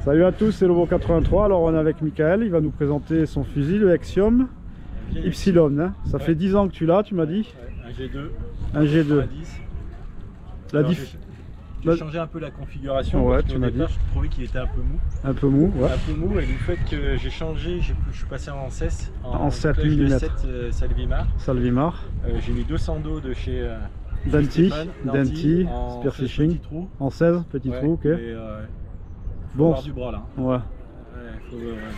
Salut à tous, c'est Lobo 83. Alors on est avec Michael, il va nous présenter son fusil, le Axiom Y. Hein. Ça fait 10 ans que tu l'as, tu m'as dit. Un G2. Un G2. J'ai changé un peu la configuration. Ouais, parce qu'au départ, je trouvais qu'il était un peu mou. Un peu mou, ouais. Un peu mou, et du fait que j'ai changé, je suis passé en 16. En 7 mm. 7 Salvimar. Salvimar. J'ai mis 200 dos de chez Danti, en Spearfishing. Trous. En 16 petits trous, ok. Et, bon, du bras là. Ouais.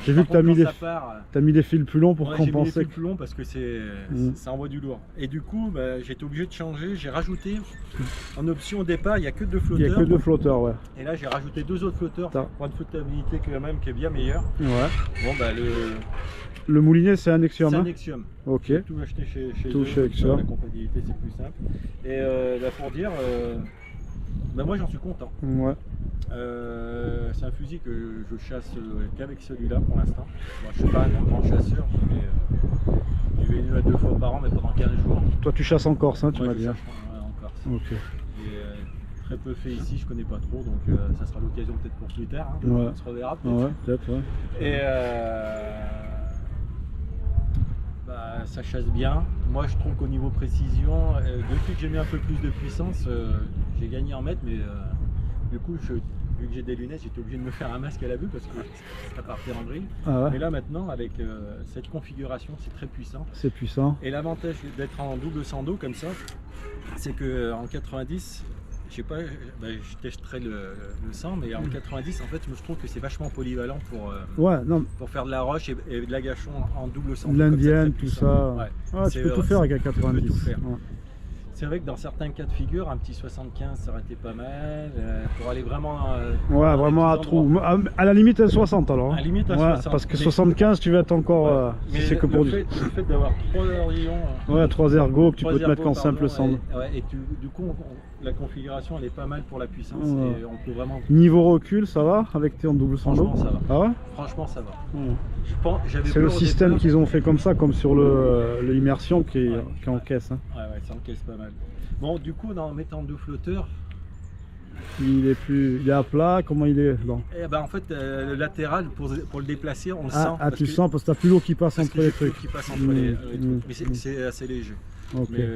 J'ai vu que tu as mis des fils plus longs pour compenser. J'ai mis des fils plus longs parce que ça envoie du lourd. Et du coup, j'ai été obligé de changer. J'ai rajouté en option au départ, il n'y a que 2 flotteurs. Il n'y a que 2 flotteurs, ouais. Et là, j'ai rajouté 2 autres flotteurs pour une flottabilité quand même qui est bien meilleure. Ouais. Bon, le moulinet, c'est un Axiom. C'est un Axiom. Ok. Tout acheté chez Axiom. La compatibilité, c'est plus simple. Et pour dire, moi j'en suis content. Ouais. C'est un fusil que je chasse qu'avec celui-là pour l'instant. Moi, je ne suis pas un grand chasseur, je vais 1 à 2 fois par an, mais pendant 15 jours. Toi, tu chasses en Corse, hein, tu m'as dit. En Corse. Ok. Et, très peu fait ici, je connais pas trop, donc ça sera l'occasion peut-être pour plus tard. Hein, ouais. On se reverra peut-être. Ouais, peut-être, ouais. Et ça chasse bien. Moi, je trouve qu'au niveau précision, depuis que j'ai mis un peu plus de puissance, j'ai gagné en mètres, mais du coup, vu que j'ai des lunettes, j'étais obligé de me faire un masque à la vue parce que ça partait en vrille. Ah ouais. Mais là maintenant, avec cette configuration, c'est très puissant. C'est puissant. Et l'avantage d'être en double sans dos comme ça, c'est que en 90, je sais pas, je testerai le 100, mais en 90, en fait, je trouve que c'est vachement polyvalent pour faire de la roche et de l'agachon en double sans dos. L'indienne, tout ça. Ouais. Tu peux tout faire avec un 90. Tu peux tout faire. Ouais. C'est vrai que dans certains cas de figure, un petit 75 ça aurait été pas mal pour aller vraiment. Vraiment à trou. À la limite un 60 alors. À la limite un 60. Parce que 75 tu vas être encore. Mais c'est que pour le fait d'avoir 3 ergons. 3 ergots que tu peux te mettre qu'en simple sans. Et du coup, la configuration elle est pas mal pour la puissance. Et on peut vraiment. Niveau recul, ça va avec tes en double sans dos? Franchement, ça va. Ah ouais? Franchement, ça va. C'est le système qu'ils ont fait comme ça, comme sur l'immersion qui est en caisse. Hein. Ouais, ça encaisse pas mal. Bon, du coup, en mettant 2 flotteurs, il est à plat. Comment il est? Bon. En fait, le latéral pour le déplacer, on le sent. Tu sens parce que t'as plus l'eau qui passe entre les trucs. Mais c'est assez léger. Okay. Mais,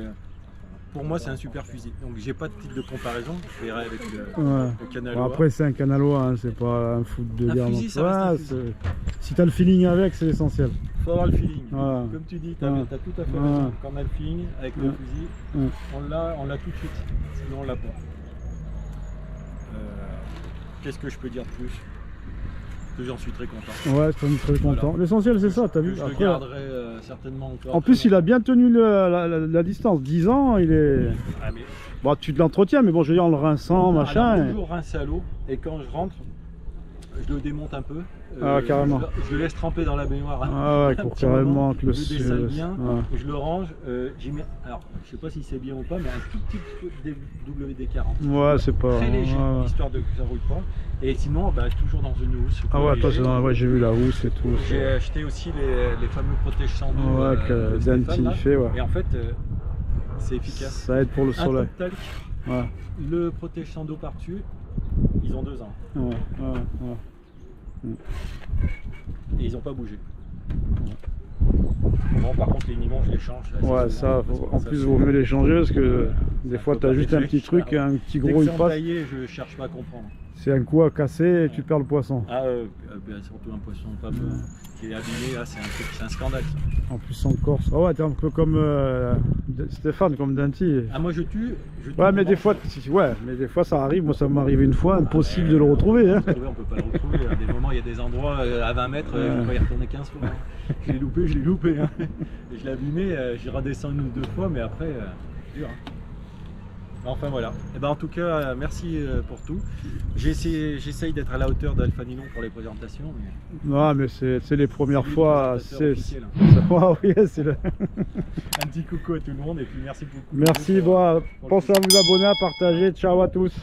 pour moi, c'est un super fusil. Donc, j'ai pas de type de comparaison. Je verrai avec le Canaloa. Bon, après, c'est un Canaloa, hein, c'est pas un foot de guerre. Si tu as le feeling avec, c'est l'essentiel. Il faut avoir le feeling. Comme tu dis, tu as tout à fait raison. Quand on a le feeling avec le fusil, on l'a tout de suite. Sinon, on l'a pas. Qu'est-ce que je peux dire de plus? Que j'en suis très content. Ouais, je suis très content. Voilà. L'essentiel, c'est ça, tu as vu. Je le garderai certainement encore. En plus, il a bien tenu la distance. 10 ans, il est. Bon, tu te l'entretiens, mais bon, je veux dire, en le rinçant, machin. Je l'ai toujours rincé à l'eau, et quand je rentre, je le démonte un peu. Carrément. Je le laisse tremper dans la baignoire. Pour carrément que je le dessale bien, je le range. Alors, je sais pas si c'est bien ou pas, mais un tout petit peu de WD-40. Ouais, c'est pas. Très léger, histoire de que ça roule pas. Et sinon, toujours dans une housse. J'ai vu la housse et tout. J'ai acheté aussi les fameux protège sans dos. Que Danti fait, Et en fait, c'est efficace. Ça aide pour le soleil. Le protège sans dos par-dessus, ils ont 2 ans. Et ils n'ont pas bougé. Bon, par contre, les nylons, je les change. Là, en plus, il vaut mieux les changer parce que des fois, tu as juste un petit truc, un petit gros, il passe. Je cherche pas à comprendre. C'est un coup à casser et tu perds le poisson. Surtout un poisson pas qui est abîmé, c'est un scandale. Ça. En plus en Corse. T'es un peu comme Stéphane, comme Danti. Moi je tue. Mais des fois ça arrive. Moi ça m'est arrivé une fois, impossible de le retrouver. On peut pas le retrouver. À des moments, il y a des endroits à 20 mètres, je peux pas y retourner 15 fois. Je l'ai loupé. Hein. Et je l'ai abîmé, j'y redescends 1 ou 2 fois, mais après, dur. Hein. Enfin voilà. En tout cas, merci pour tout. J'essaye d'être à la hauteur d'Alpha Nylon pour les présentations. Mais c'est les premières fois. C'est un petit coucou à tout le monde et puis merci beaucoup. Merci. Pensez à vous abonner, à partager. Ciao à tous.